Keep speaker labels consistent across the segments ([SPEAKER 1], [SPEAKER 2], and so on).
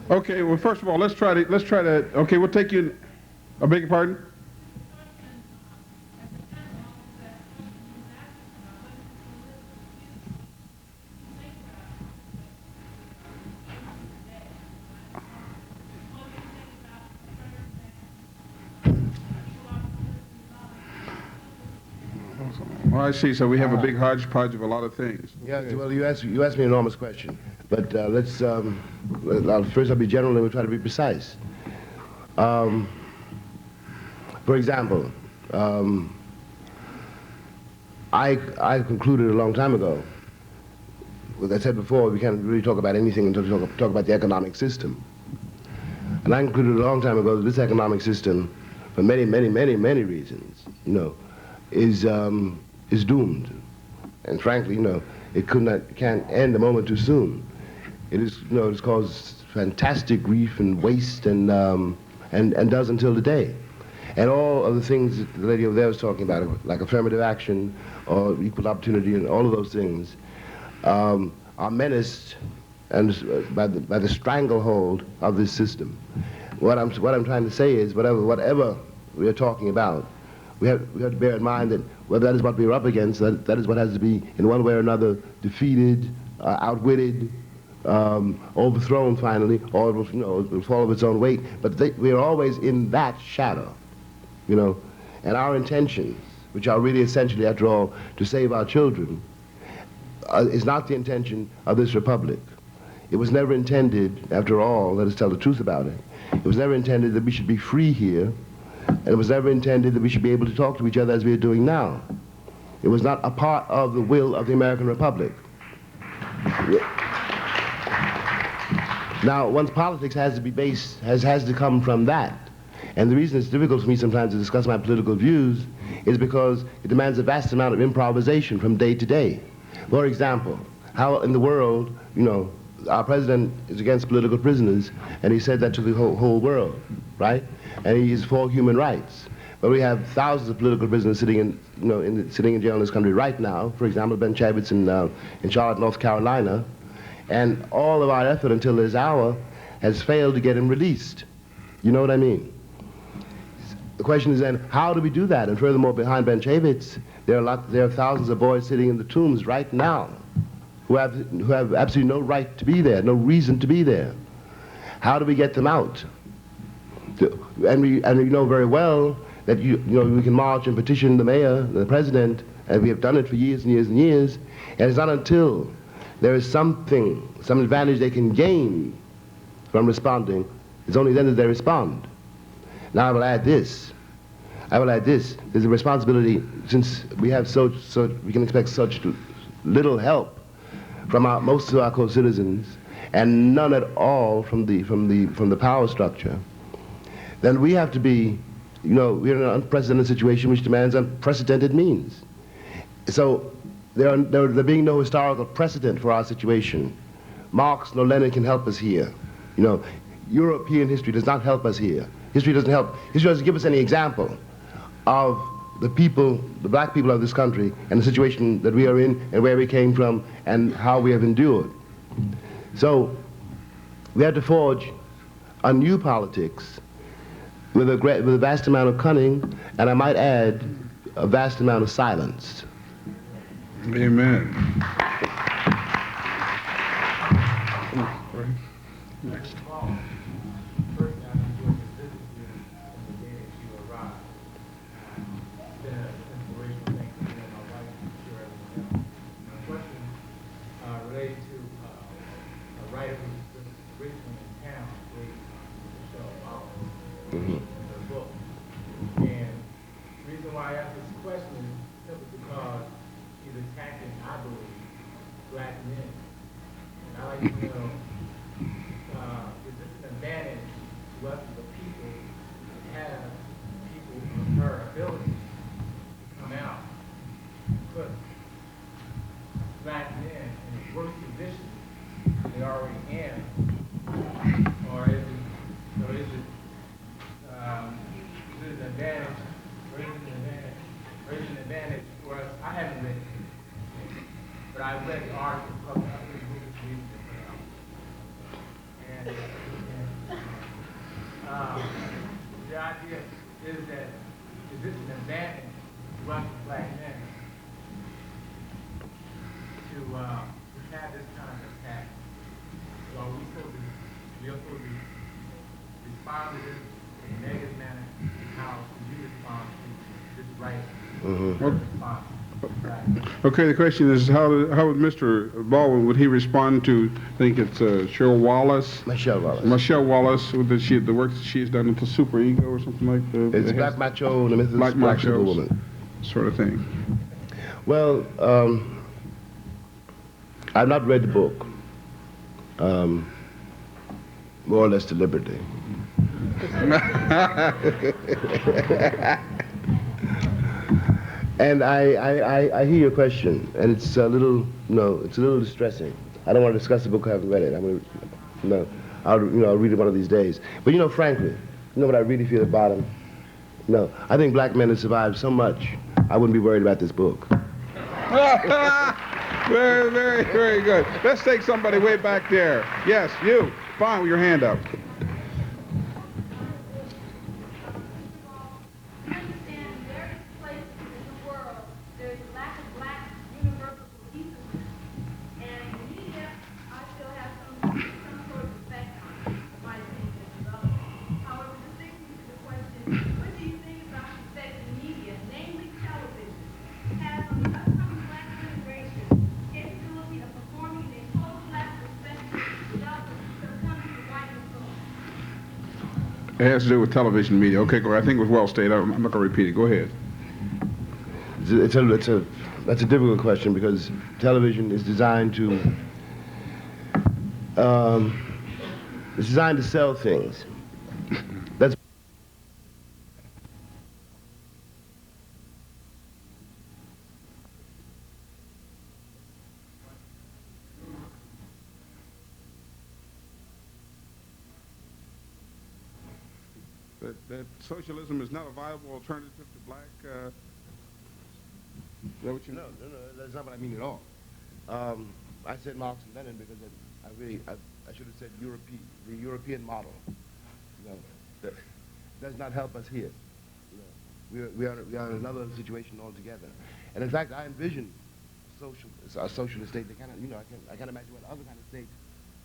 [SPEAKER 1] Okay, well, first of all, let's try to, okay, we'll take you, I beg your pardon? Oh, I see, so we have a big hodgepodge of a lot of things.
[SPEAKER 2] Yeah, well, you asked me an enormous question, but first I'll be general and we'll try to be precise. For example, I concluded a long time ago, as I said before, we can't really talk about anything until we talk about the economic system. And I concluded a long time ago that this economic system, for many, many, many, many reasons, is doomed. And frankly, it can't end a moment too soon. It is, it's caused fantastic grief and waste and does until today. And all of the things that the lady over there was talking about, like affirmative action or equal opportunity and all of those things, are menaced and by the stranglehold of this system. What I'm trying to say is whatever we are talking about, we have to bear in mind that whether that is what we're up against, that is what has to be in one way or another defeated, outwitted, overthrown finally, or it will fall of its own weight. But we are always in that shadow, and our intentions, which are really essentially, after all, to save our children, is not the intention of this republic. It was never intended, after all, let us tell the truth about it, it was never intended that we should be free here, and it was never intended that we should be able to talk to each other as we are doing now. It was not a part of the will of the American Republic. Now, one's politics has to be based, has to come from that. And the reason it's difficult for me sometimes to discuss my political views is because it demands a vast amount of improvisation from day to day. For example, how in the world, our president is against political prisoners, and he said that to the whole world, right? And he is for human rights. But we have thousands of political prisoners sitting in jail in this country right now. For example, Ben Chavez in Charlotte, North Carolina, and all of our effort until this hour has failed to get him released. You know what I mean? The question is then, how do we do that? And furthermore, behind Ben Chavez, there are thousands of boys sitting in the tombs right now who have absolutely no right to be there, no reason to be there. How do we get them out? And we know very well that we can march and petition the mayor, the president, and we have done it for years and years and years. And it's not until there is some advantage they can gain from responding, it's only then that they respond. Now I will add this. There's a responsibility, since we have we can expect such little help from most of our co-citizens, and none at all from the power structure. Then we have to be, we're in an unprecedented situation which demands unprecedented means. So there being no historical precedent for our situation, Marx nor Lenin can help us here. European history does not help us here. History doesn't help. History doesn't give us any example of the people, the black people of this country, and the situation that we are in, and where we came from, and how we have endured. So we have to forge a new politics with a vast amount of cunning, and I might add, a vast amount of silence.
[SPEAKER 1] Amen. Next.
[SPEAKER 3] we had this kind of attack. Well, we are supposed to respond to this in a negative manner, and how do you respond to this right response? Right.
[SPEAKER 1] Okay, the question is, how would Mr. Baldwin, would he respond to, I think it's Cheryl Wallace?
[SPEAKER 2] Michelle Wallace.
[SPEAKER 1] Michelle Wallace, with the work that she has done into Super Ego or something like that?
[SPEAKER 2] It's Black Macho and the Myth of
[SPEAKER 1] Black
[SPEAKER 2] Black
[SPEAKER 1] Machos,
[SPEAKER 2] Superwoman.
[SPEAKER 1] sort of thing.
[SPEAKER 2] Well, I've not read the book, more or less deliberately. And I hear your question, and it's a little, it's a little distressing. I don't want to discuss the book. I haven't read it. I'll read it one of these days. But frankly, what I really feel about him? No, I think black men have survived so much. I wouldn't be worried about this book.
[SPEAKER 1] Very, very, very good. Let's take somebody way back there. Yes, you. Fine, with your hand up. It has to do with television media. Okay, I think it was well stated. I'm not going to repeat it. Go ahead.
[SPEAKER 2] That's a difficult question because television is designed to sell things. That's
[SPEAKER 1] that socialism is not a viable alternative to black. Is that what you mean?
[SPEAKER 2] No, that's not what I mean at all. I said Marx and Lenin because I should have said the European model. That does not help us here. We are in another situation altogether. And in fact, I envision a socialist state. I can't imagine what other kind of state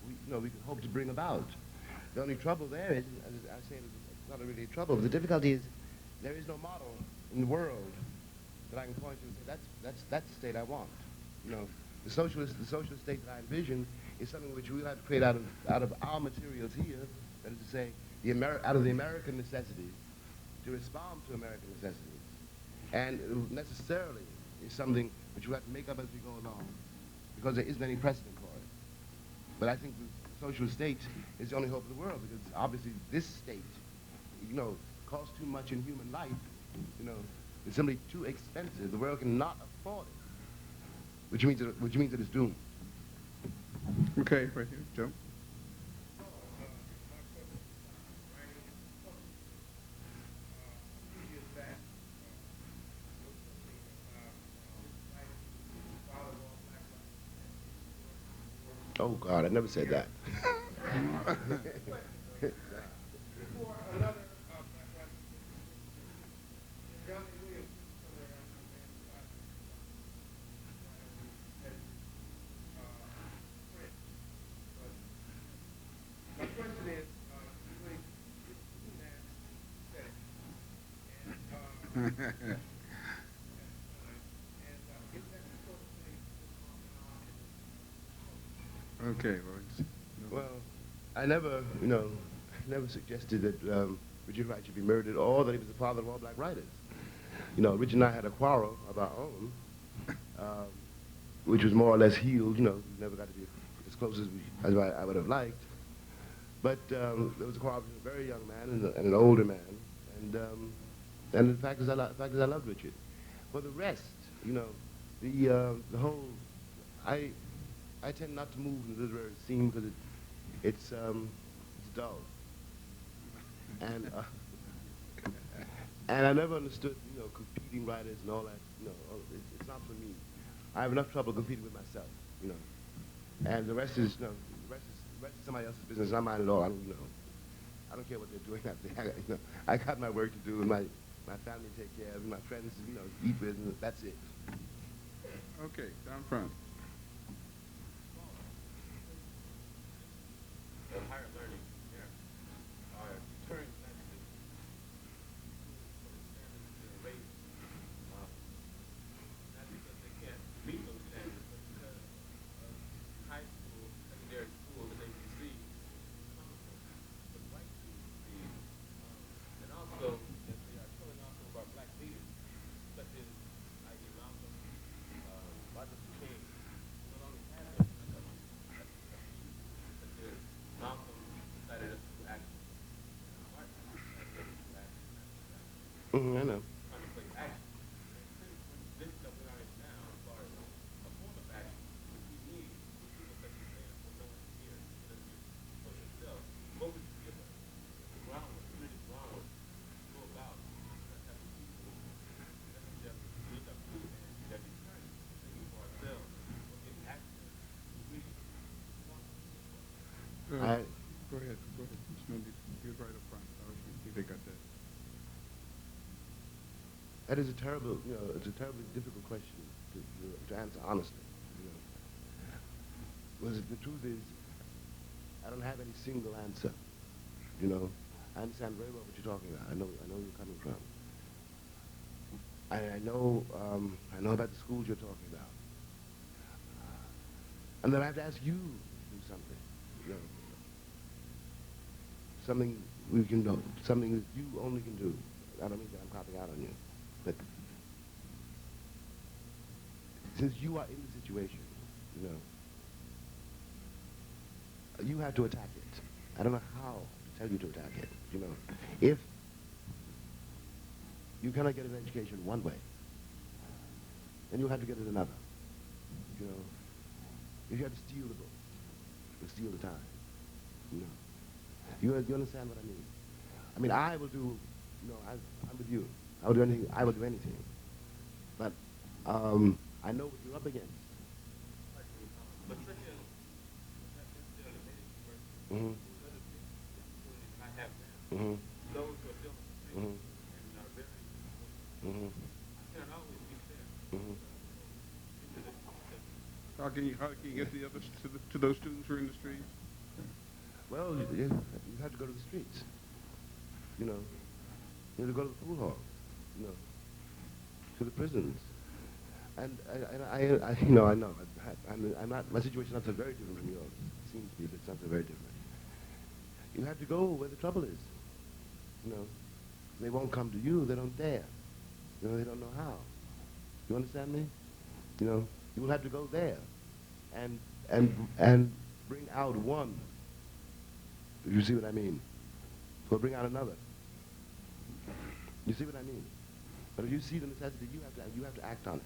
[SPEAKER 2] we could hope to bring about. The only trouble there is, as I say, it's not really a trouble. But the difficulty is there is no model in the world that I can point to and say that's the state I want. The socialist state that I envision is something which we'll have to create out of our materials here. That is to say, out of the American necessities to respond to American necessities, and it necessarily is something which we'll have to make up as we go along, because there isn't any precedent for it. But I think the socialist state is the only hope of the world, because obviously this state, costs too much in human life. It's simply too expensive. The world cannot afford it, which means that it's doomed.
[SPEAKER 1] Okay, right here, Joe.
[SPEAKER 2] Oh God, I never said that.
[SPEAKER 1] Okay,
[SPEAKER 2] well, I never suggested that Richard Wright should be murdered or that he was the father of all black writers. Richard and I had a quarrel of our own, which was more or less healed. We never got to be as close as I would have liked. But there was a quarrel between a very young man and an older man, and the fact is I loved Richard. For the rest, the whole, I tend not to move in the literary scene because it's dull, and I never understood competing writers and all that. It's not for me. I have enough trouble competing with myself, and the rest is the rest is somebody else's business, not mine at all. I don't care what they're doing out there. I got my work to do and my family to take care of, and my friends eat with, and that's it.
[SPEAKER 1] Okay, down front.
[SPEAKER 2] I know.
[SPEAKER 3] contemplate action. And since when this stuff we're not in now, as far as a form of action, which we need people such as Mayor for no one here, doesn't just for yourself, what would you give us? The groundwork, community groundwork, to go about having people that just look up to and that determine thinking for ourselves or getting access to really
[SPEAKER 1] Go ahead. There's no need. He was right up front. I was going to see if they got that.
[SPEAKER 2] That is a terrible, it's a terribly difficult question to answer honestly. Because the truth is, I don't have any single answer. I understand very well what you're talking about. I know where you're coming from. I know about the schools you're talking about. And then I have to ask you to do something. Something we can do, something that you only can do. I don't mean that I'm copping out on you, but since you are in the situation, you have to attack it. I don't know how to tell you to attack it. If you cannot get an education one way, then you have to get it another. If you have to steal the books, or steal the time, You understand what I mean? I mean, I will do, I'm with you. I will do anything. But I know what you're up against.
[SPEAKER 3] But such as not necessarily made it work. Other things I have now. Those who are still in the street and are very cannot always be there.
[SPEAKER 1] How can you get the others to those students who are in the streets?
[SPEAKER 2] Well, you have to go to the streets. You have to go to the pool hall. To the prisons. And I know. I'm not. My situation is not so very different from yours. It seems to be, but it's not so very different. You have to go where the trouble is. They won't come to you. They don't dare. They don't know how. You understand me? You will have to go there, and bring out one. You see what I mean? Or bring out another. You see what I mean? But if you see the necessity, you have to act on it.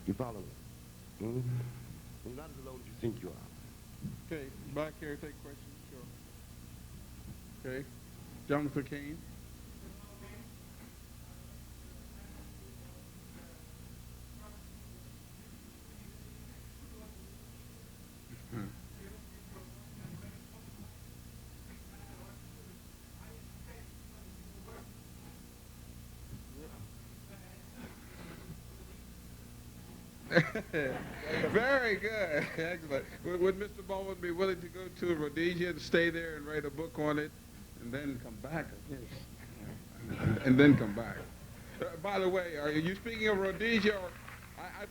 [SPEAKER 2] You follow me? You're not as alone as you think you are.
[SPEAKER 1] Okay, back here, take questions, sure. Okay, Jonathan Kane. Very good. Excellent. Would Mr. Baldwin be willing to go to Rhodesia and stay there and write a book on it and then come back, I guess? And then come back. By the way, are you speaking of Rhodesia or I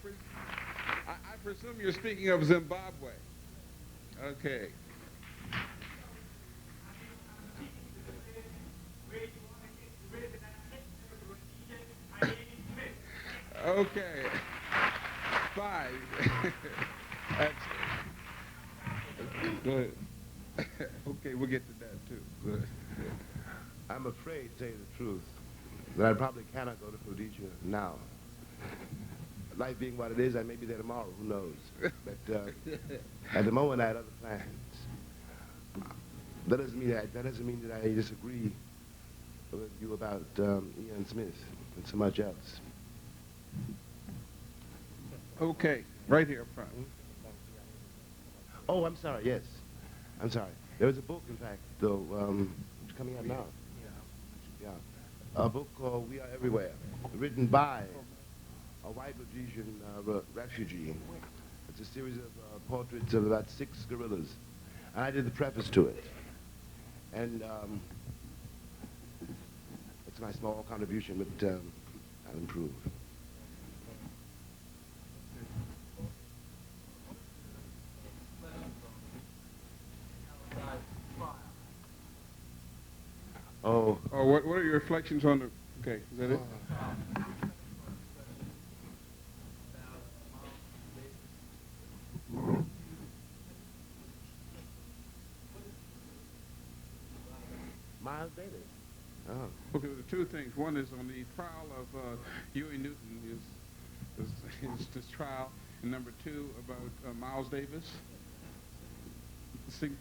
[SPEAKER 1] presume you're speaking of Zimbabwe. Okay. Okay. Fine. Go ahead. Okay, we'll get to that too. Good.
[SPEAKER 2] I'm afraid, to tell you the truth, that I probably cannot go to Rhodesia now. Life being what it is, I may be there tomorrow, who knows. But at the moment, I had other plans. That doesn't mean that I disagree with you about Ian Smith and so much else.
[SPEAKER 1] Okay, right here up front.
[SPEAKER 2] Oh, I'm sorry, yes. I'm sorry. There is a book, in fact, though, it's coming out now. Yeah. A book called We Are Everywhere, written by a white Rhodesian refugee. It's a series of portraits of about 6 gorillas. And I did the preface to it. And it's my small contribution, but I'll improve. Oh.
[SPEAKER 1] Oh, what are your reflections on the... Okay, is that it?
[SPEAKER 2] Miles Davis. Oh.
[SPEAKER 1] Okay, there are two things. One is on the trial of Huey Newton, is this trial, and number two about Miles Davis. Sig-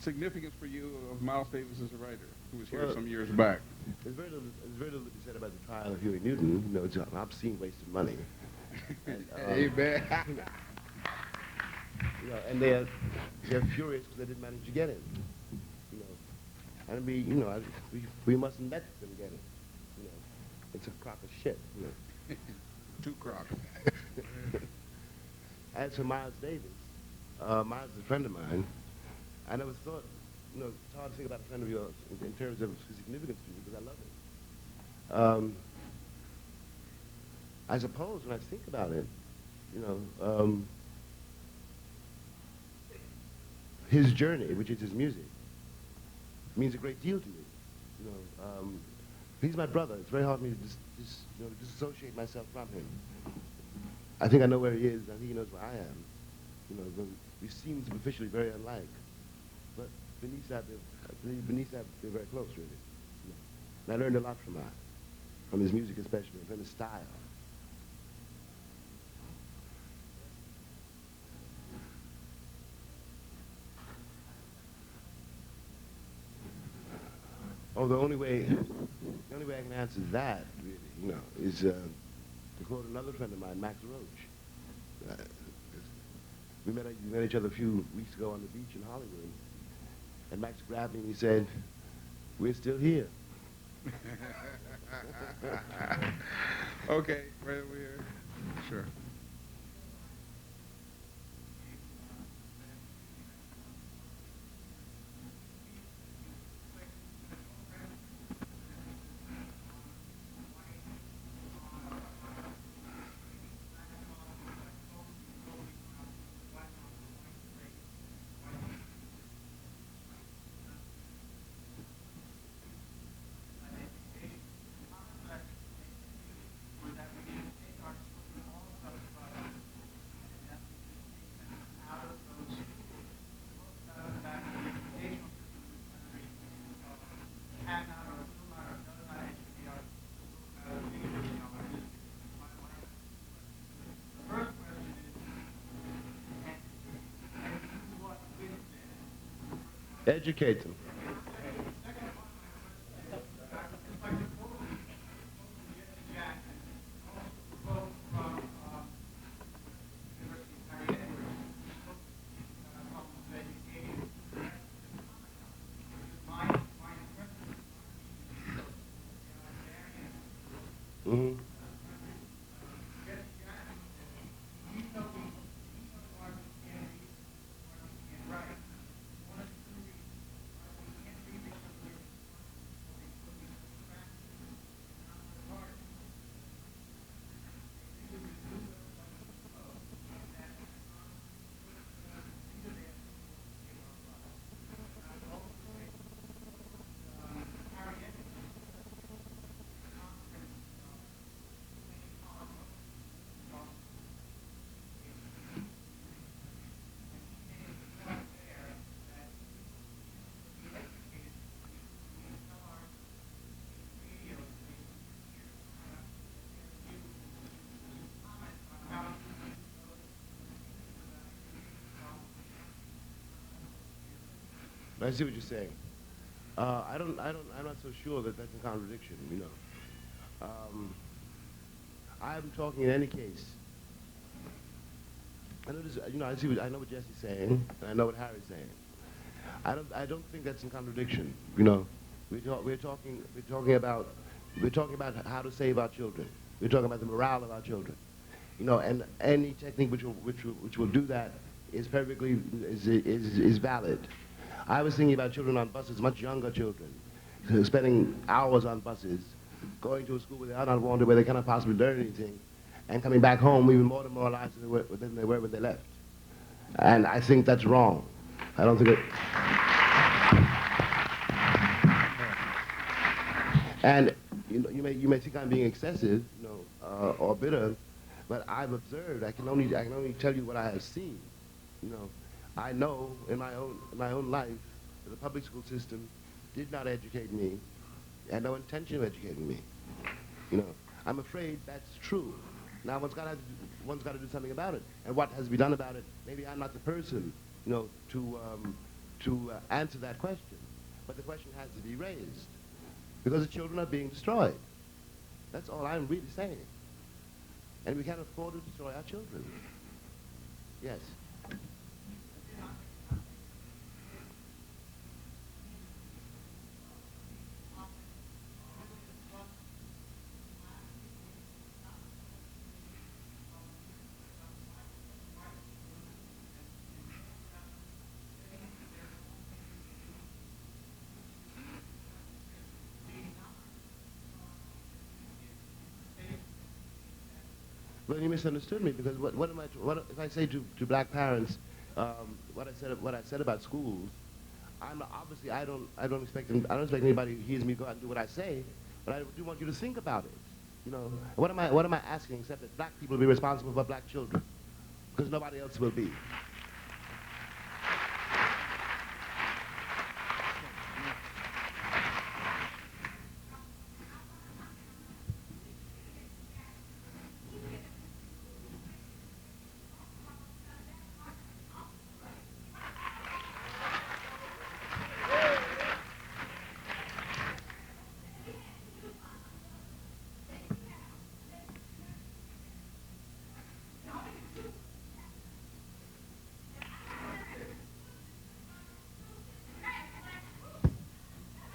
[SPEAKER 1] significance for you of Miles Davis as a writer, who was here
[SPEAKER 2] Well,
[SPEAKER 1] some years back.
[SPEAKER 2] There's very little to be said about the trial of Huey Newton. You know, it's an obscene waste of money. And,
[SPEAKER 1] Amen.
[SPEAKER 2] you know, and they're furious because they didn't manage to get him. You know, and we mustn't let them get him. You know, it's a crock of shit. You know.
[SPEAKER 1] Two crocks.
[SPEAKER 2] As for Miles Davis, Miles is a friend of mine. I never thought, you know, it's hard to think about a friend of yours in terms of significance to you because I love him. I suppose when I think about it, you know, his journey, which is his music, means a great deal to me. You know, he's my brother. It's very hard for me to disassociate myself from him. I think I know where he is. I think he knows where I am. You know, we seem superficially very unlike, but beneath that, they're very close, really. You know. And I learned a lot from his music especially, from his style. Oh, the only way I can answer that, really, you know, is to quote another friend of mine, Max Roach. We met each other a few weeks ago on the beach in Hollywood, and Max grabbed me and he said, "We're still here."
[SPEAKER 1] Okay, right over here. Sure.
[SPEAKER 2] Educate them. Mm-hmm. I see what you're saying. I'm not so sure that that's a contradiction, you know. I'm talking in any case. I know this, you know, I know what Jesse's saying, and I know what Harry's saying. I don't think that's in contradiction, you know. We're talking about how to save our children. We're talking about the morale of our children. You know, and any technique which will do that is perfectly is valid. I was thinking about children on buses, much younger children, spending hours on buses, going to a school where they are not wanted, where they cannot possibly learn anything, and coming back home even more demoralized than they were when they left. And I think that's wrong. I don't think it... And you may think I'm being excessive, you know, or bitter, but I've observed. I can only tell you what I have seen. You know, I know in my own life that the public school system did not educate me had no intention of educating me. You know, I'm afraid that's true. Now one's got to do something about it. And what has to be done about it? Maybe I'm not the person, you know, to answer that question. But the question has to be raised because the children are being destroyed. That's all I'm really saying. And we can't afford to destroy our children. Yes. Well, you misunderstood me because what if I say to black parents what I said about schools? Obviously I don't expect anybody who hears me go out and do what I say, but I do want you to think about it. You know, what am I asking except that black people be responsible for black children because nobody else will be.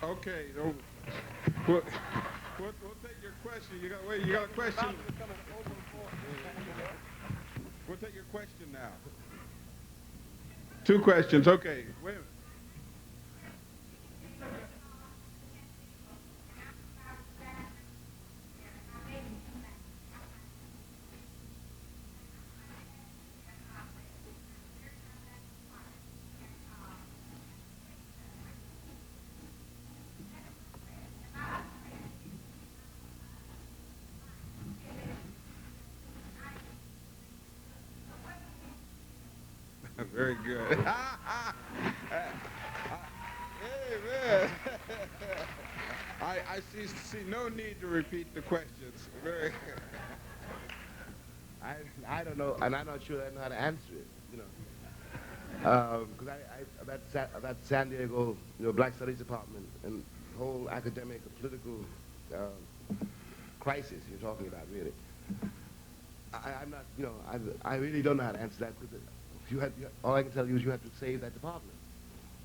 [SPEAKER 1] Okay, we'll take your question. You got a question? We'll take your question now. 2 questions, okay. Wait a minute. Very good. Hey, man. I see no need to repeat the questions. Very
[SPEAKER 2] I don't know, and I'm not sure I know how to answer it. You know, because about San Diego, you know, Black Studies Department and the whole academic political crisis you're talking about, really. I'm not, you know, I really don't know how to answer that because all I can tell you is you have to save that department.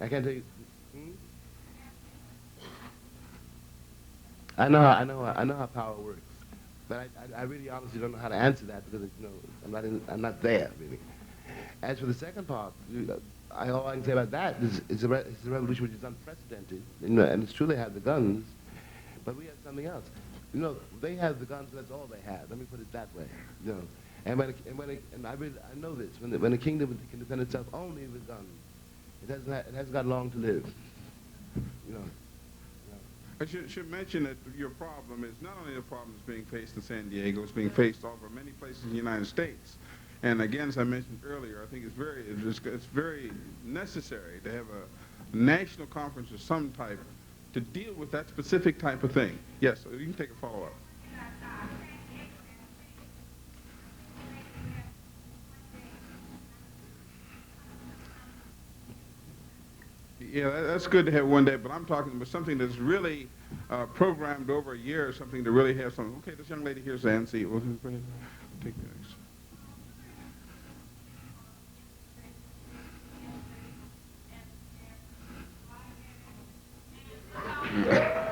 [SPEAKER 2] I can't tell you. I know how power works, but I really honestly don't know how to answer that because you know I'm not there really. As for the second part, all I can say about that is it's a revolution which is unprecedented. You know, and it's true they have the guns, but we have something else. You know, they have the guns, but that's all they have. Let me put it that way. You know, and I know this. When a kingdom can defend itself only with guns, it hasn't got long to live. You know.
[SPEAKER 1] I should mention that your problem is not only the problem that's being faced in San Diego, it's being faced over many places in the United States. And again, as I mentioned earlier, I think it's very necessary to have a national conference of some type to deal with that specific type of thing. Yes, so you can take a follow-up. Yeah, that's good to have one day, but I'm talking about something that's really programmed over a year or something to really have something. Okay, this young lady here's Nancy. Well, go ahead. Take the next. Yeah.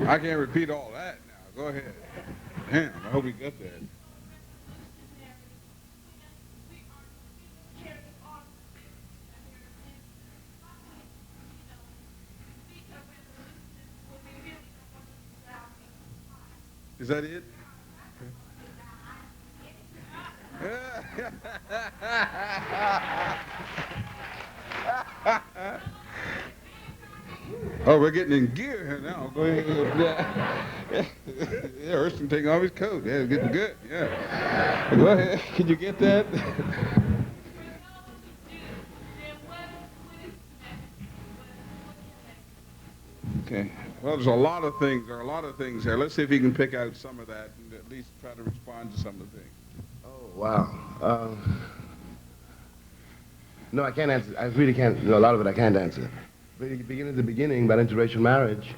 [SPEAKER 1] I can't repeat all that now. Go ahead. Damn, I hope we get that. Is that it? Oh, we're getting in gear here now. Go ahead. Yeah, yeah, Erston taking off his coat. Yeah, it's getting good. Yeah. Go ahead. Can you get that? Okay. Well, there's a lot of things. There are a lot of things there. Let's see if he can pick out some of that and at least try to respond to some of the things.
[SPEAKER 2] Oh, wow. No, I can't answer. I really can't. A lot of it I can't answer. But you begin at the beginning about interracial marriage.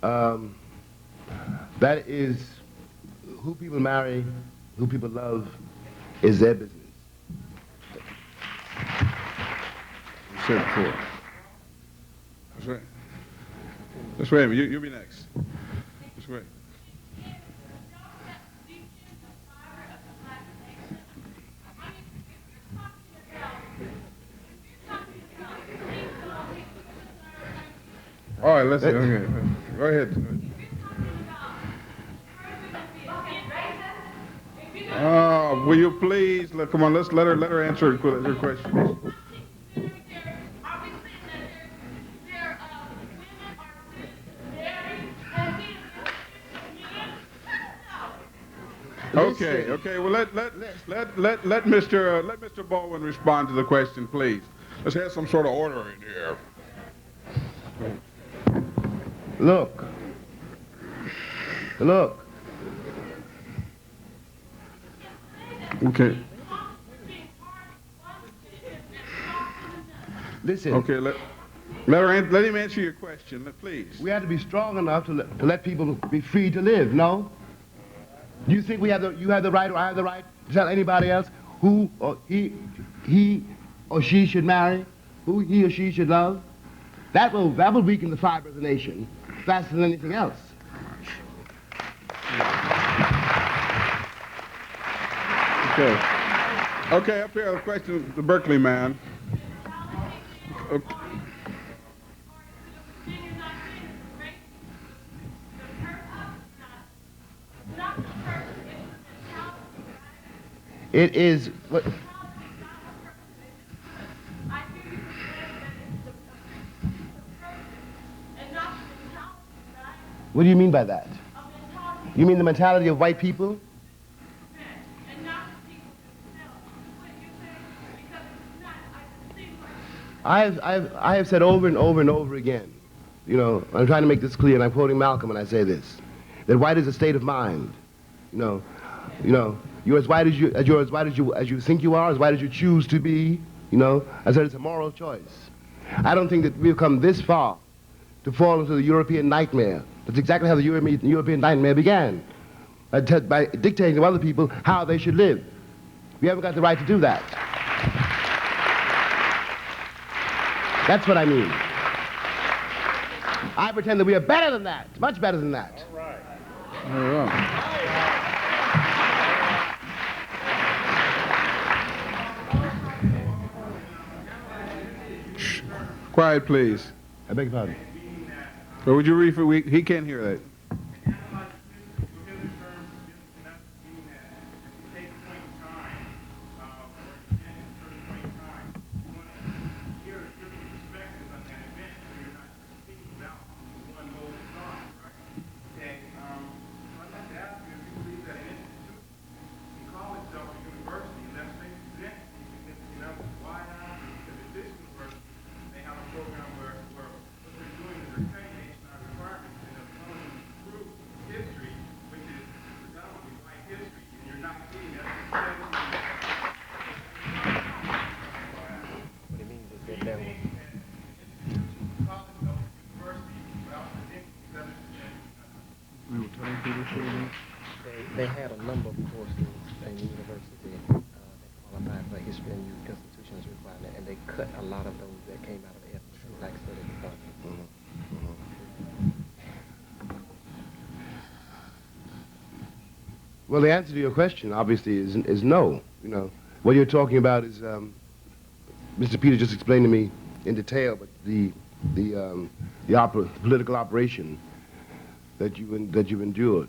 [SPEAKER 2] That is who people marry, who people love, is their business.
[SPEAKER 1] You said before. That's right. That's right. You'll be next. That's right. All right, let's see. Okay. Go ahead. Will you please, come on, let's let her answer her questions. Okay. Well, let Mr. Baldwin respond to the question, please. Let's have some sort of order in here.
[SPEAKER 2] Look.
[SPEAKER 1] Okay.
[SPEAKER 2] Listen.
[SPEAKER 1] Okay, let him answer your question, please.
[SPEAKER 2] We have to be strong enough to let people be free to live, no? Do you think you have the right or I have the right to tell anybody else who or he or she should marry, who he or she should love? That will weaken the fiber of the nation faster than anything else.
[SPEAKER 1] Okay, up here, a question, the Berkeley man. Okay.
[SPEAKER 2] It is what. What do you mean by that? You mean the mentality of white people? I have said over and over and over again, you know, I'm trying to make this clear, and I'm quoting Malcolm when I say this, that white is a state of mind. You know, you're as white as you think you are, as white as you choose to be. You know, I said it's a moral choice. I don't think that we've come this far to fall into the European nightmare. That's exactly how the European nightmare began, by dictating to other people how they should live. We haven't got the right to do that. That's what I mean. I pretend that we are better than that, much better than that.
[SPEAKER 1] All right. All right. Quiet, please.
[SPEAKER 2] I beg your pardon.
[SPEAKER 1] Or would you read for he can't hear that.
[SPEAKER 4] They had a number of courses in the university that qualified for history and constitutions requirement, and they cut a lot of those that came out of the Black Studies department.
[SPEAKER 2] Well, the answer to your question, obviously, is no. You know, what you're talking about is Mr. Peter just explained to me in detail, but the political operation that you've endured.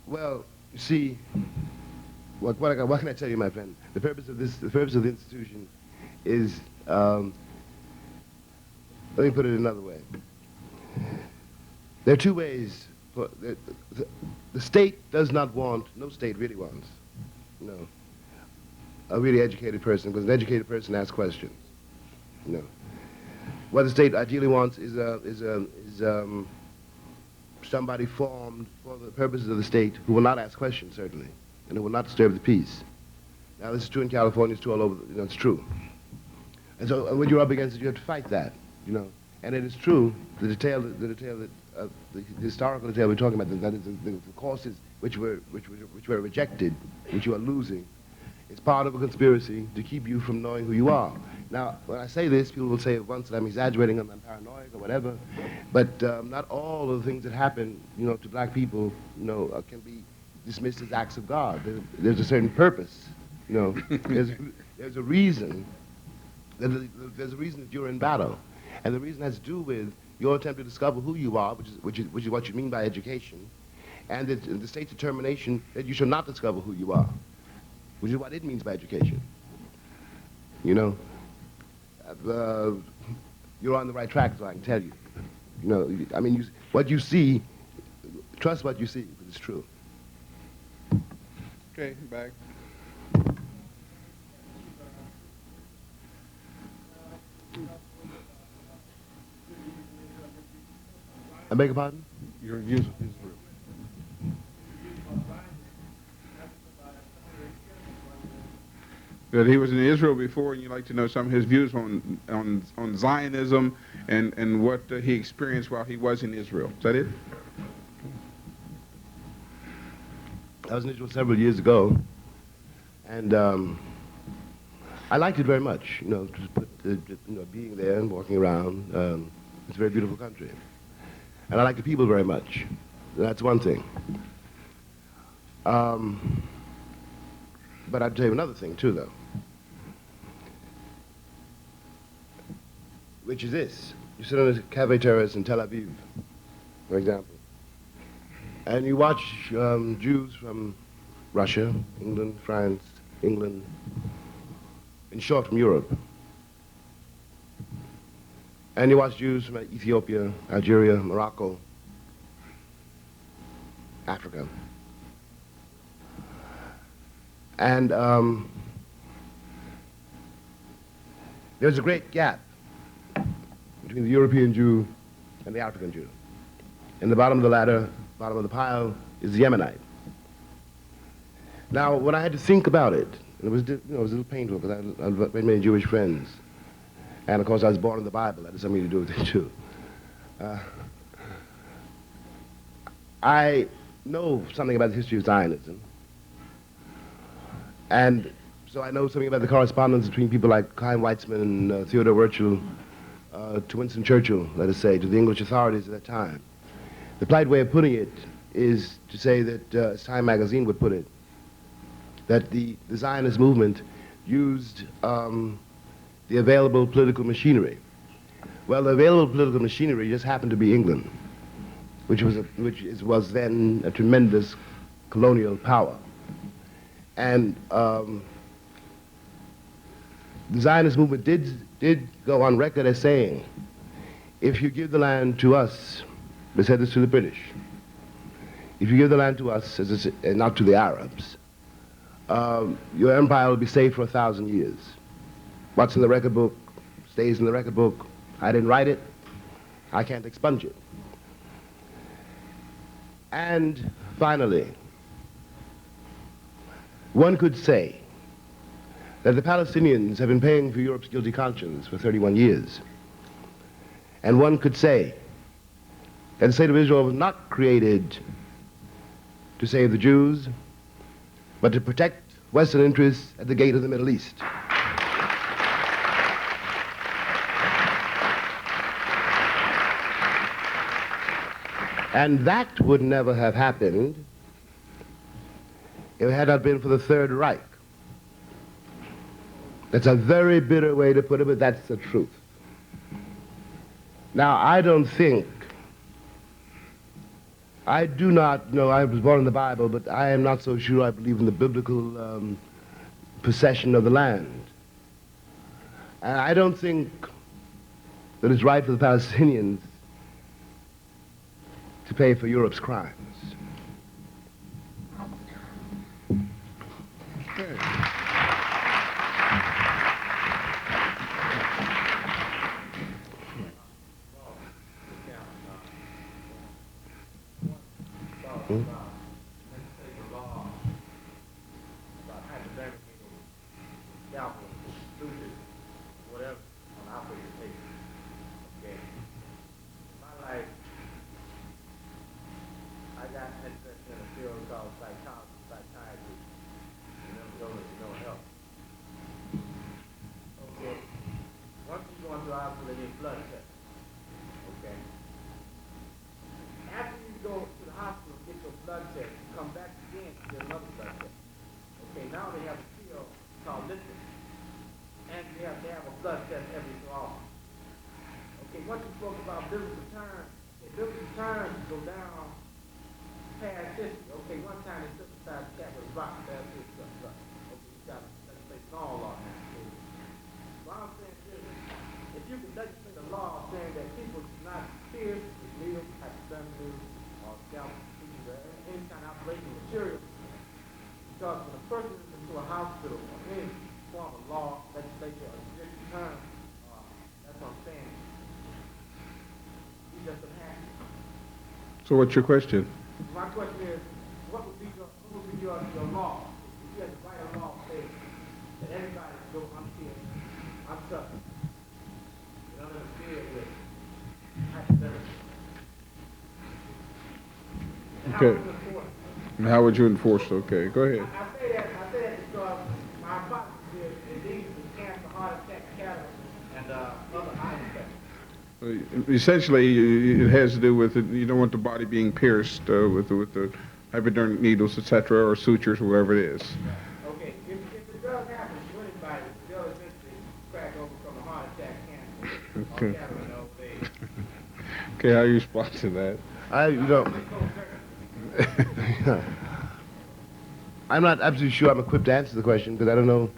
[SPEAKER 2] Well, you see, what can I tell you, my friend? The purpose of the institution is, let me put it another way. There are two ways. The state does not want, no state really wants, a really educated person, because an educated person asks questions. What the state ideally wants is somebody formed for the purposes of the state who will not ask questions, certainly, and who will not disturb the peace. Now, this is true in California, it's true all over, it's true. And so when you're up against it, you have to fight that, And it is true, the historical detail we're talking about, that is the courses which were rejected, which you are losing, is part of a conspiracy to keep you from knowing who you are. Now, when I say this, people will say at once that I'm exaggerating, I'm paranoid or whatever, but not all of the things that happen, to black people, can be dismissed as acts of God. There's a certain purpose, There's a reason. There's a reason that you're in battle, and the reason has to do with your attempt to discover who you are, which is what you mean by education, and the state's determination that you should not discover who you are, which is what it means by education. You're on the right track, so I can tell you. What you see, trust what you see, because it's true.
[SPEAKER 1] Okay, back.
[SPEAKER 2] I beg your pardon?
[SPEAKER 1] Your views of Israel. That he was in Israel before, and you'd like to know some of his views on Zionism and what he experienced while he was in Israel. Is that it?
[SPEAKER 2] I was in Israel several years ago, and I liked it very much. Being there and walking around. It's a very beautiful country, and I like the people very much. That's one thing. But I'd tell you another thing too, though, which is this: you sit on a cafe terrace in Tel Aviv, for example, and you watch Jews from Russia, England, France, England, in short, from Europe. And you watch Jews from Ethiopia, Algeria, Morocco, Africa. And there's a great gap between the European Jew and the African Jew. In the bottom of the ladder, bottom of the pile, is the Yemenite. Now, when I had to think about it, and it was a little painful because I had very many Jewish friends. And of course, I was born in the Bible. That has something to do with it, too. I know something about the history of Zionism. And so I know something about the correspondence between people like Chaim Weizmann and Theodore Herzl to Winston Churchill, let us say, to the English authorities at that time. The polite way of putting it is to say that, as Time magazine would put it, that the Zionist movement used the available political machinery. Well, the available political machinery just happened to be England, which was then a tremendous colonial power. And the Zionist movement did go on record as saying, if you give the land to us, they said this to the British, if you give the land to us, and not to the Arabs, your empire will be safe for 1,000 years. What's in the record book stays in the record book. I didn't write it. I can't expunge it. And finally, one could say that the Palestinians have been paying for Europe's guilty conscience for 31 years. And one could say that the state of Israel was not created to save the Jews, but to protect Western interests at the gate of the Middle East. And that would never have happened if it had not been for the Third Reich. That's a very bitter way to put it, but that's the truth. I do not know. I was born in the Bible, but I am not so sure I believe in the biblical possession of the land. And I don't think that it's right for the Palestinians to pay for Europe's crimes.
[SPEAKER 1] Okay. So what's your question?
[SPEAKER 3] My question is, what would be your law? If you had to write a law saying that everybody go, I'm here, I'm suffering. You don't interfere with hypotheticals.
[SPEAKER 1] Okay. How would you enforce it? Okay, go ahead.
[SPEAKER 3] I say that because my hypothesis is diseases, cancer, heart attack, cataract, and other eye infections.
[SPEAKER 1] Essentially, it has to do with it. You don't want the body being pierced with the hypodermic needles, etc., or sutures, or whatever it is.
[SPEAKER 3] Okay, if it does happen to anybody, they'll eventually crack over from a heart attack, cancer, or cataract, old age.
[SPEAKER 1] Okay, how do you respond to that?
[SPEAKER 2] I'm not absolutely sure I'm equipped to answer the question because I don't know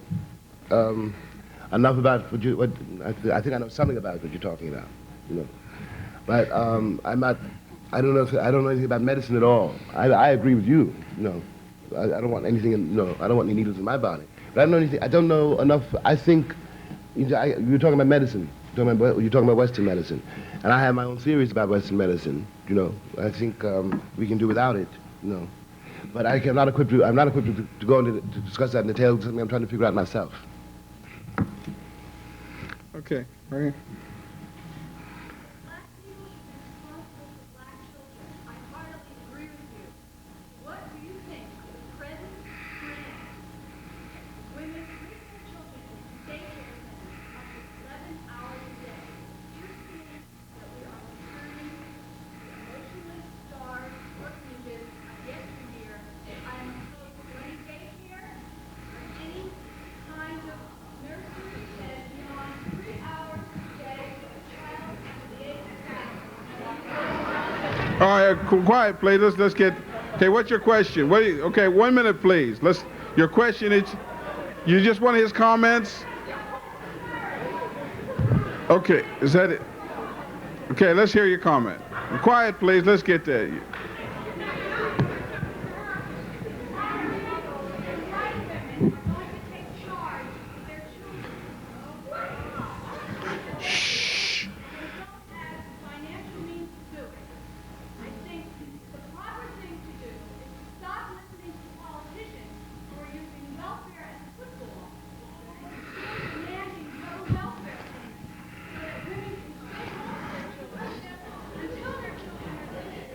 [SPEAKER 2] enough about I think I know something about what you're talking about, you know. But I'm not. I don't know anything about medicine at all. I agree with you. You know, I don't want anything. I don't want any needles in my body. But I don't know anything. I don't know enough. I think you're talking about medicine. You're talking about Western medicine, and I have my own theories about Western medicine. You know, I think we can do without it. You know, but I'm not equipped to go into to discuss that in detail. It's something I'm trying to figure out myself.
[SPEAKER 1] Okay, right here.
[SPEAKER 5] Black people should be responsible for black children. I heartily agree with you. What do you think of the present trend? Women treat their children in daycare centers up to 11 hours a day. Do you think that we are returning to the emotionless, starved orphanages of yesteryear? I am opposed to any daycare or any kind of nursery that is beyond 3 hours a day for a child under the age of 7.
[SPEAKER 1] All right, quiet, please. Let's get. Okay, what's your question? Okay, 1 minute, please. Your question is. You just want his comments? Okay, is that it? Okay, let's hear your comment. Quiet, please. Let's get that. Shh.
[SPEAKER 5] Financial means to do it. I think the proper thing to do is to stop listening to politicians who are using welfare as a football. Demanding total welfare payments so that women can stay home with their children until their children are living.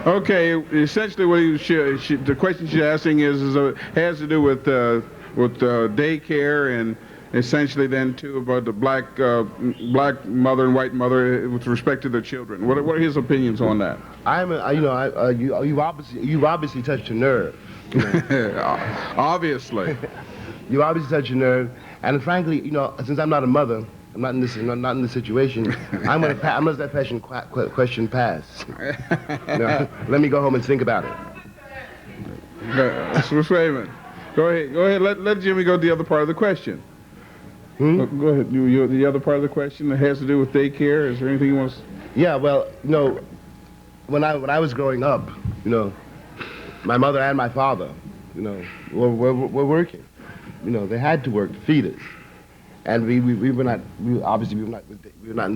[SPEAKER 1] Okay, essentially what the question she's asking has to do with daycare and essentially then too about the black mother and white mother with respect to their children. What are his opinions on that?
[SPEAKER 2] You've obviously touched a nerve. You know.
[SPEAKER 1] Obviously.
[SPEAKER 2] You obviously touched a nerve, and frankly, since I'm not a mother, I'm not in this. Not in this situation. I'm gonna let that question pass. Let me go home and think about it.
[SPEAKER 1] Mr. Raymond, go ahead. Go ahead. Let Jimmy go to the other part of the question. Go ahead. The other part of the question that has to do with daycare. Is there anything you want to?
[SPEAKER 2] Yeah. Well, when I was growing up, my mother and my father, were working. They had to work to feed us. And we were not in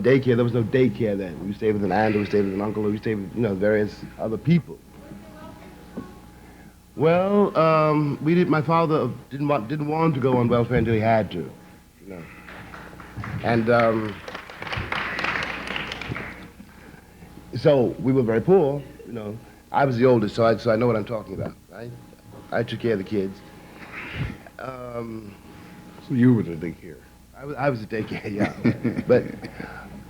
[SPEAKER 2] daycare. There was no daycare then. We stayed with an aunt, or we stayed with an uncle, or we stayed with various other people. Well, my father didn't want to go on welfare until he had to, and so we were very poor. I was the oldest, so I know what I'm talking about. I took care of the kids.
[SPEAKER 1] So you were the daycare.
[SPEAKER 2] I was a daycare, yeah. But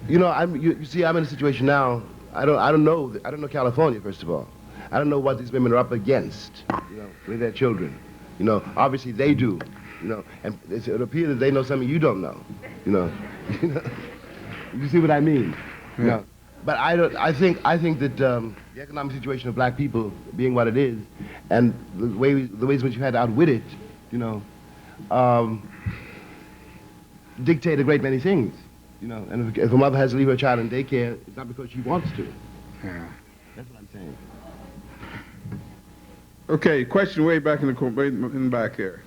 [SPEAKER 2] you see, I'm in a situation now. I don't know California, first of all. I don't know what these women are up against, with their children. Obviously they do, and it appears that they know something you don't know. You see what I mean?
[SPEAKER 1] Yeah.
[SPEAKER 2] But I think that the economic situation of black people being what it is, and the ways in which you had to outwit it, dictate a great many things, and if a mother has to leave her child in daycare, it's not because she wants to.
[SPEAKER 1] Yeah.
[SPEAKER 2] That's what I'm saying.
[SPEAKER 1] Okay, question way back in the back here.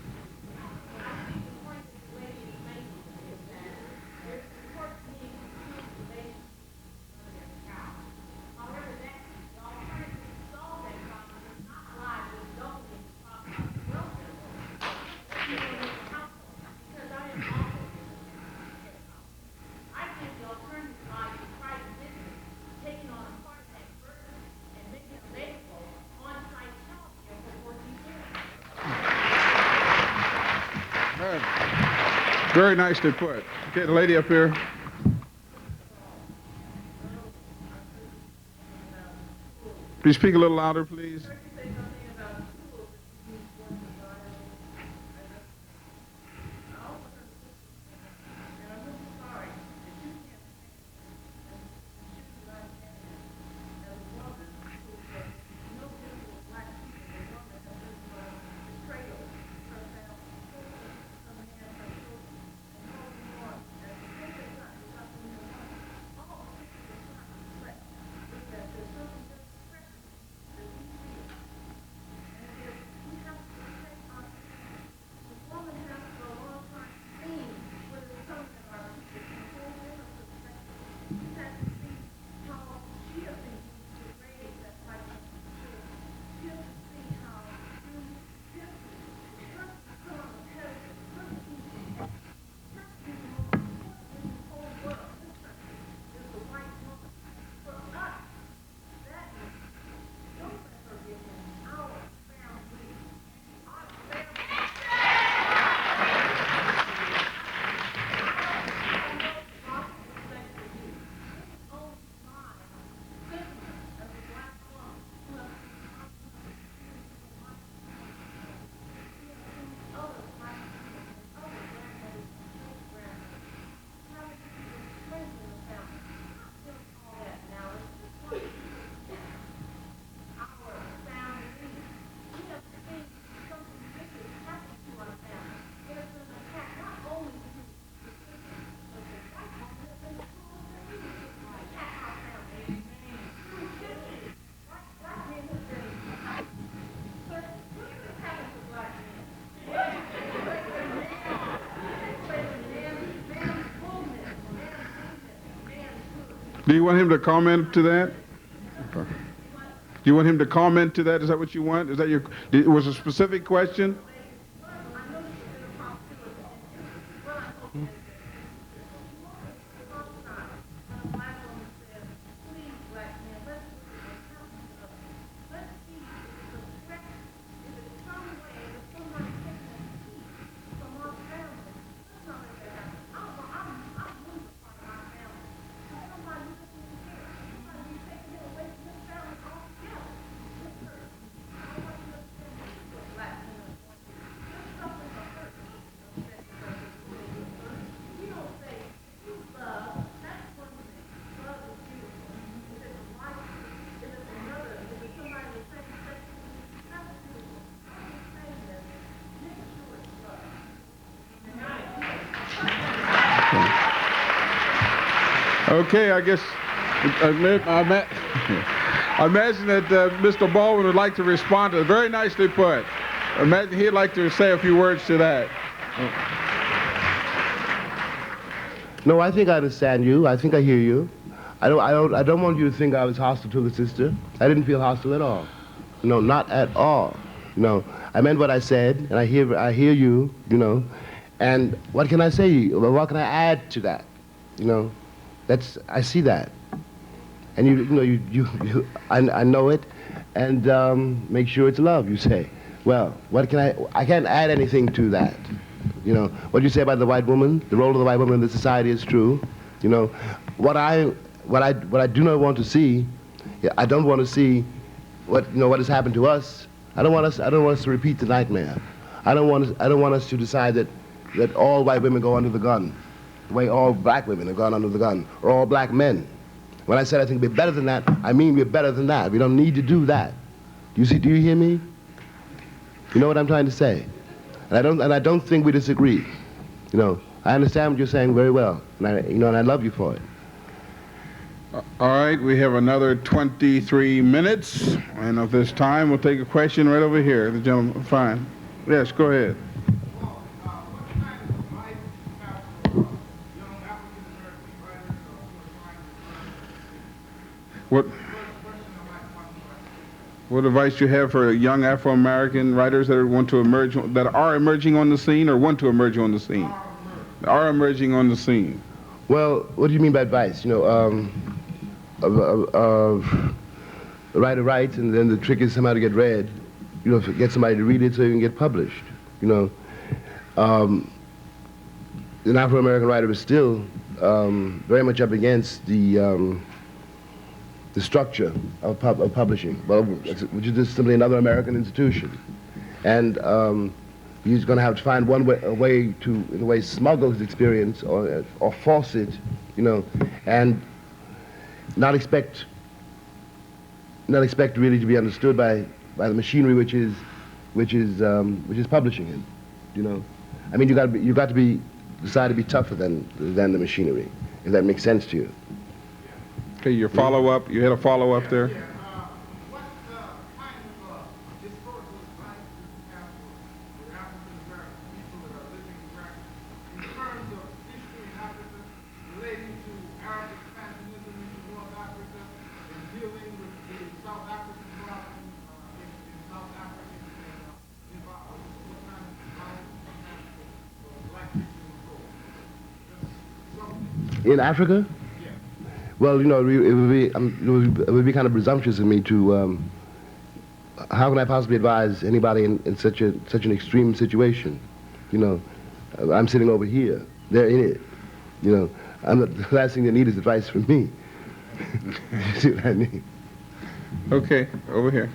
[SPEAKER 1] Very nicely put. Okay, the lady up here. Please speak a little louder, please. Do you want him to comment to that? Do you want him to comment to that? Is that what you want? Is that was a specific question? Okay, I guess I imagine that Mr. Baldwin would like to respond to it. Very nicely put. Imagine he'd like to say a few words to that.
[SPEAKER 2] No, I think I understand you. I think I hear you. I don't want you to think I was hostile to the sister. I didn't feel hostile at all. No, not at all. No, I meant what I said, and I hear you. You know, and what can I say? What can I add to that? You know, I see that, and I know it, and make sure it's love. You say, well, what can I can't add anything to that. You know, what you say about the white woman, the role of the white woman in the society is true. You know, what I do not want to see, I don't want to see what has happened to us. I don't want us to repeat the nightmare. I don't want us to decide that all white women go under the gun, the way all black women have gone under the gun, or all black men. When I said I think we're better than that, I mean we're better than that. We don't need to do that. Do you hear me? You know what I'm trying to say? And I don't think we disagree. You know, I understand what you're saying very well, and I love you for it.
[SPEAKER 1] All right, we have another 23 minutes, and of this time, we'll take a question right over here. The gentleman, fine. Yes, go ahead. What advice do you have for young Afro-American writers that are emerging on the scene, or want to emerge on the scene? Are emerging on the scene.
[SPEAKER 2] Well, what do you mean by advice? You know, the writer writes, and then the trick is somehow to get read. You know, get somebody to read it so you can get published. You know, an Afro-American writer is still very much up against the structure of publishing, which is just simply another American institution, and he's going to have to find a way to, in a way, smuggle his experience or force it, you know, and not expect really to be understood by the machinery which is publishing it, you know. I mean, you got to decide to be tougher than the machinery, if that makes sense to you.
[SPEAKER 1] Okay, your follow-up. You had a follow-up there.
[SPEAKER 3] What kind of historical advice do you have for African American people that are living in America in terms of history in Africa relating to Arab expansionism into North Africa and dealing with the South African problem in South Africa and Zimbabwe? What kind of advice do you have for black people in the world?
[SPEAKER 2] In Africa? Well, you know, it would be kind of presumptuous of me to. How can I possibly advise anybody in such an extreme situation? You know, I'm sitting over here. They're in it. You know, the last thing they need is advice from me. You see what I mean?
[SPEAKER 1] Okay, over here.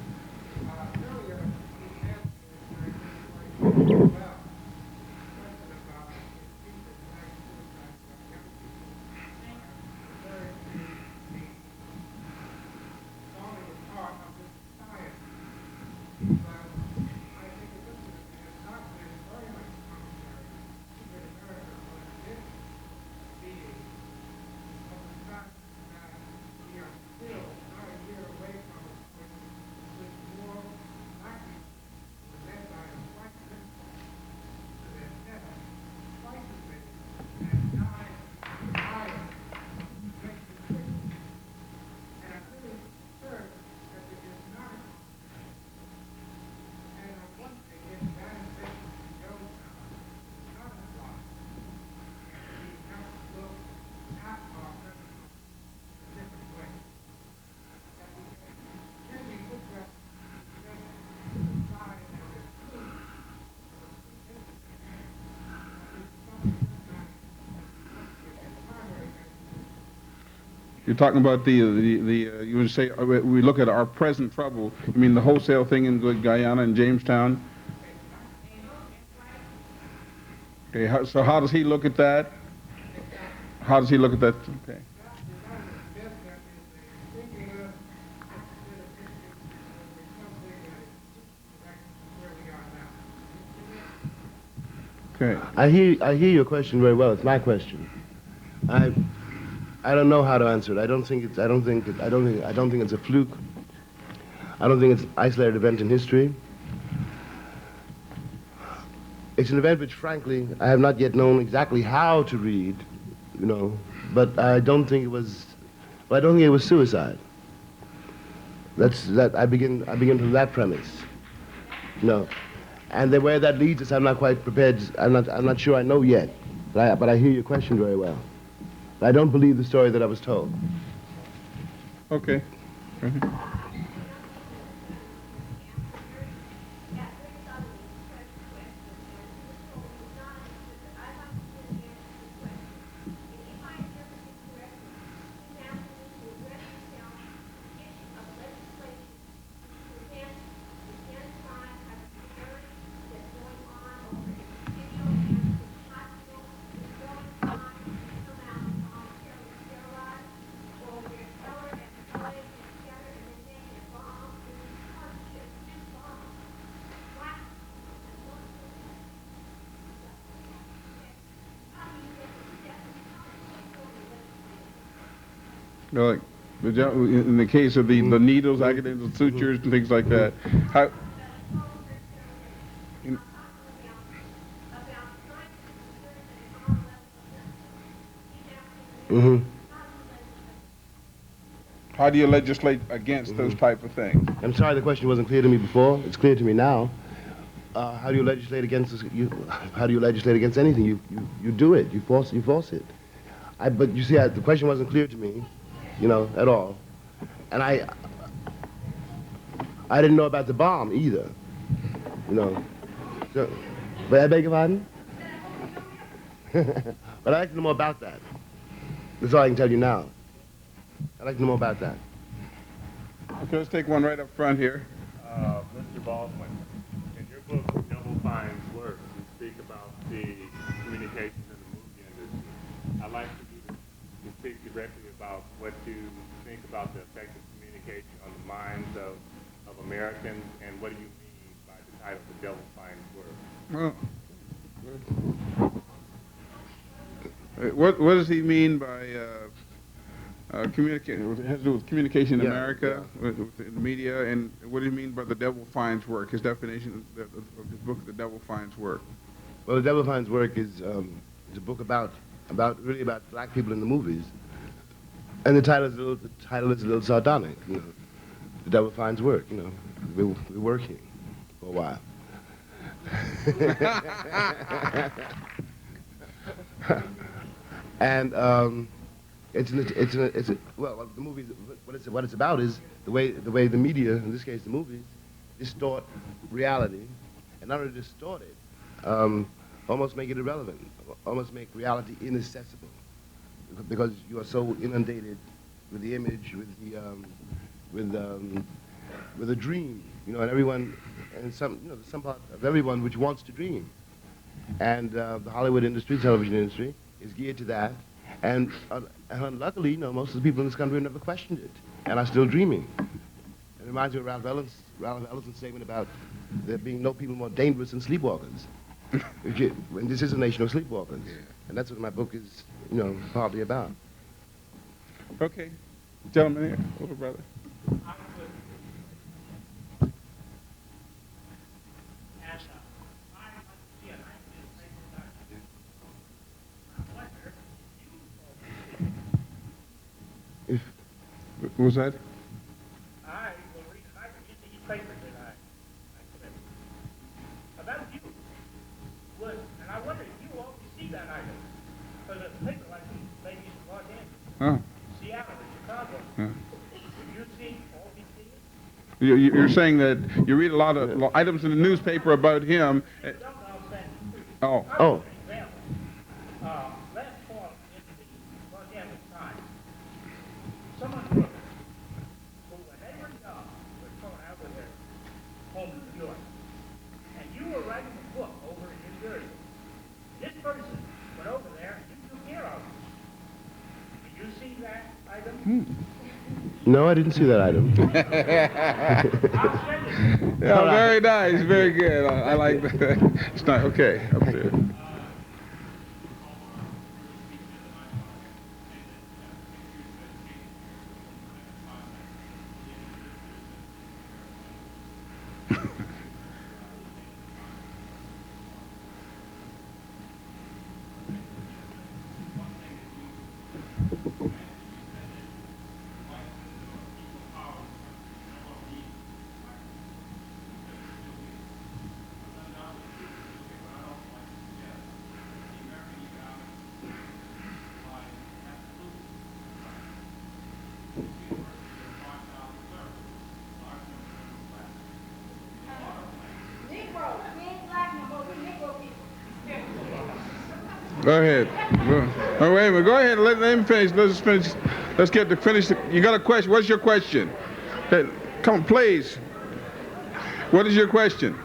[SPEAKER 1] You're talking about you would say, we look at our present trouble. You mean the wholesale thing in Guyana and Jamestown? Okay, so how does he look at that? How does he look at that? Okay. Okay.
[SPEAKER 2] I hear your question very well. It's my question. I don't know how to answer it. I don't think it's a fluke. I don't think it's an isolated event in history. It's an event which, frankly, I have not yet known exactly how to read, you know, but I don't think it was, well, I don't think it was suicide. I begin from that premise. No. And then where that leads us, I'm not quite prepared, I'm not sure I know yet, but I hear your question very well. I don't believe the story that I was told.
[SPEAKER 1] Okay. Like, in the case of the needles, accidental sutures and things like that, how? How do you legislate against those type of things?
[SPEAKER 2] I'm sorry the question wasn't clear to me before. It's clear to me now. How do you legislate against this? How do you legislate against anything? You do it. You force it. But you see, the question wasn't clear to me, you know, at all. And I didn't know about the bomb either, you know. So, but I beg your pardon? But I'd like to know more about that. That's all I can tell you now. I'd like to know more about that.
[SPEAKER 1] Okay, let's take one right up front here.
[SPEAKER 6] Mr. Baldwin, in your book, Double Fine's Work, you speak about the communications in the movie industry. I'd like for you to speak directly about what you think about the effect of communication on the minds of Americans, and what do you mean by the title, The Double Fine's
[SPEAKER 1] Work? Well, what does he mean by communication? It has to do with communication in America, with the media, and what do you mean by the devil finds work? His definition of his book, The Devil Finds Work.
[SPEAKER 2] Well, The Devil Finds Work is a book about black people in the movies, and the title is a little sardonic. You know, the devil finds work. You know, we're working for a while. And well, the movie, what it's about is the way the media, in this case the movies, distort reality, and not only distort it, almost make it irrelevant, almost make reality inaccessible, because you are so inundated with the image, with the dream, you know, and everyone, and some part of everyone which wants to dream, and the Hollywood industry, television industry, is geared to that, and luckily, you know, most of the people in this country have never questioned it, and are still dreaming. It reminds me of Ralph Ellison's statement about there being no people more dangerous than sleepwalkers. And this is a nation of sleepwalkers, and that's what my book is, you know, partly about.
[SPEAKER 1] Okay, gentleman here, older brother. What was that?
[SPEAKER 3] I will read an item in these papers that I collected about you. And I wonder if you always see that item. Because it's a paper like maybe in Los Angeles, Seattle, or Chicago. Do you see all these things?
[SPEAKER 1] You're saying that you read a lot of items in the newspaper about him. Oh.
[SPEAKER 2] Oh.
[SPEAKER 3] Last fall in the Los Angeles Times, someone wrote who, when they were young, were thrown out of their home in New York. And you were writing a book over in New Jersey. This person went over there and you took care of it. Did you see that item?
[SPEAKER 2] No, I didn't see that item.
[SPEAKER 3] I'll send it.
[SPEAKER 1] Yeah, very nice, very good. I like that. It's not okay up there.
[SPEAKER 5] Negro, we ain't black no more, we Negro people.
[SPEAKER 1] Go ahead. Oh, wait a minute. Go ahead. Let him finish. Let's finish. Let's get to finish. You got a question? What's your question? Hey, come on, please. What is your question?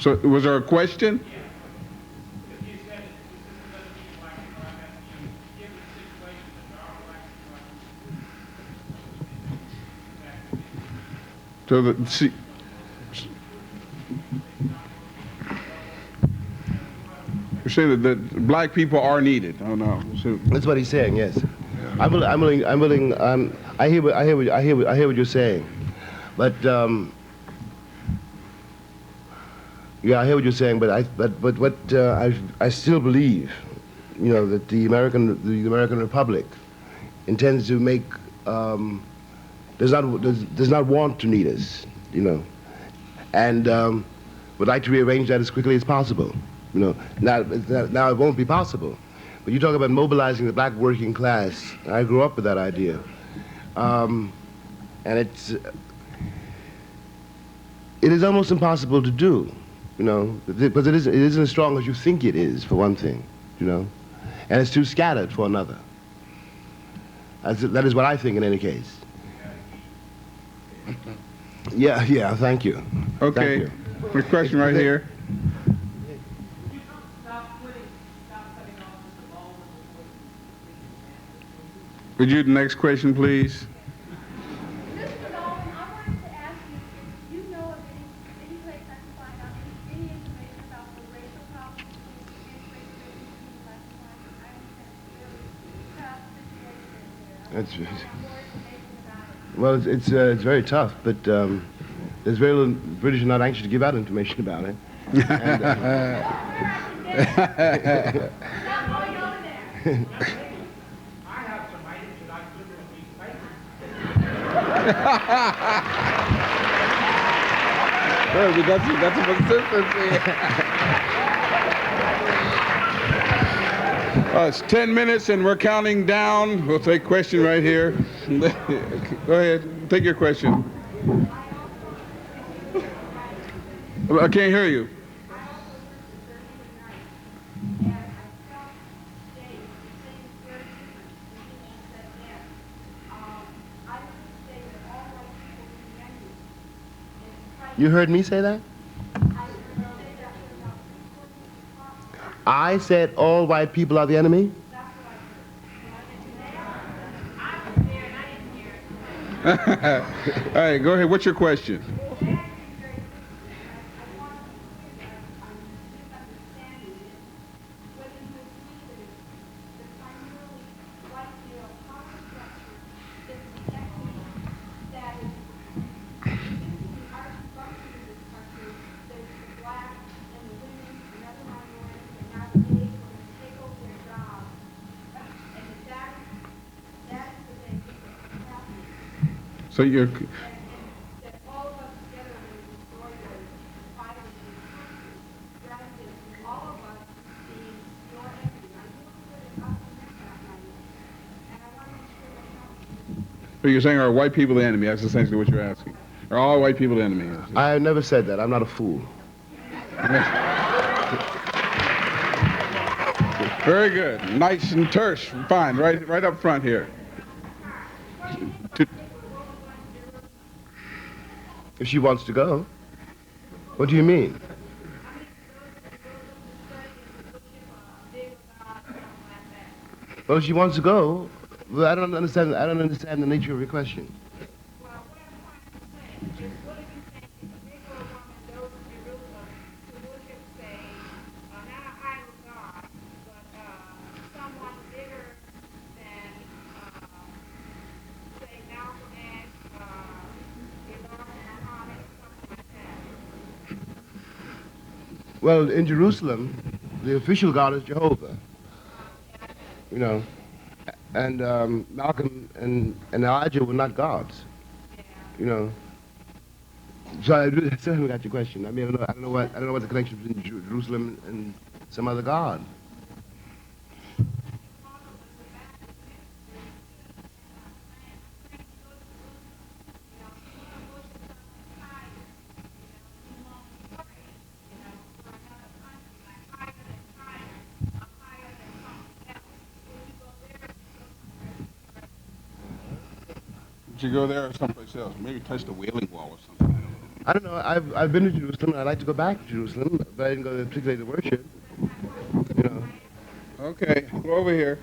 [SPEAKER 1] So, was there a question? So see, you're saying that black people are needed. Oh no. So,
[SPEAKER 2] That's what he's saying. Yes, I'm willing. I hear what you're saying, but yeah, I hear what you're saying. But I still believe, that the American Republic intends to make does not want to need us, and would like to rearrange that as quickly as possible. Now it won't be possible. But you talk about mobilizing the black working class. I grew up with that idea, and it is almost impossible to do, because it isn't as strong as you think it is, for one thing, and it's too scattered for another. That is what I think in any case. Yeah, thank you.
[SPEAKER 1] okay.
[SPEAKER 2] Thank you.
[SPEAKER 1] The question right here. Would you the next question, please?
[SPEAKER 5] Mr. Baldwin, I wanted to ask you if you know of any place I can find out any information about the racial problems between classified. I understand it's a very tough situation there.
[SPEAKER 2] That's
[SPEAKER 5] I want more information about it.
[SPEAKER 2] Well, it's very tough, but there's very little. The British are not anxious to give out information about it. And,
[SPEAKER 5] Stop going over there.
[SPEAKER 3] I have some items that I put in these papers.
[SPEAKER 1] That's a consistency. It's 10 minutes and we're counting down. We'll take a question right here. Go ahead, take your question. I can't hear you.
[SPEAKER 2] you heard me say that? I said all white people are the enemy?
[SPEAKER 1] All right, go ahead. What's your question? So you're. So you're saying are white people the enemy? That's essentially what you're asking. Are all white people the enemy?
[SPEAKER 2] I have never said that. I'm not a fool.
[SPEAKER 1] Very good. Nice and terse. Fine. Right up front here.
[SPEAKER 2] If she wants to go. What do you mean? Well, if she wants to go, well, I don't understand the nature of your question. Well, in Jerusalem, the official God is Jehovah. You know, and Malcolm and Elijah were not gods. You know. So I still haven't got your question. I mean, I don't know what the connection between Jerusalem and some other god.
[SPEAKER 1] Would you go there or someplace else? Maybe touch the Wailing Wall or something.
[SPEAKER 2] I don't know. I've been to Jerusalem, and I'd like to go back to Jerusalem, but I didn't go there particularly to worship. You know.
[SPEAKER 1] Okay, go over here.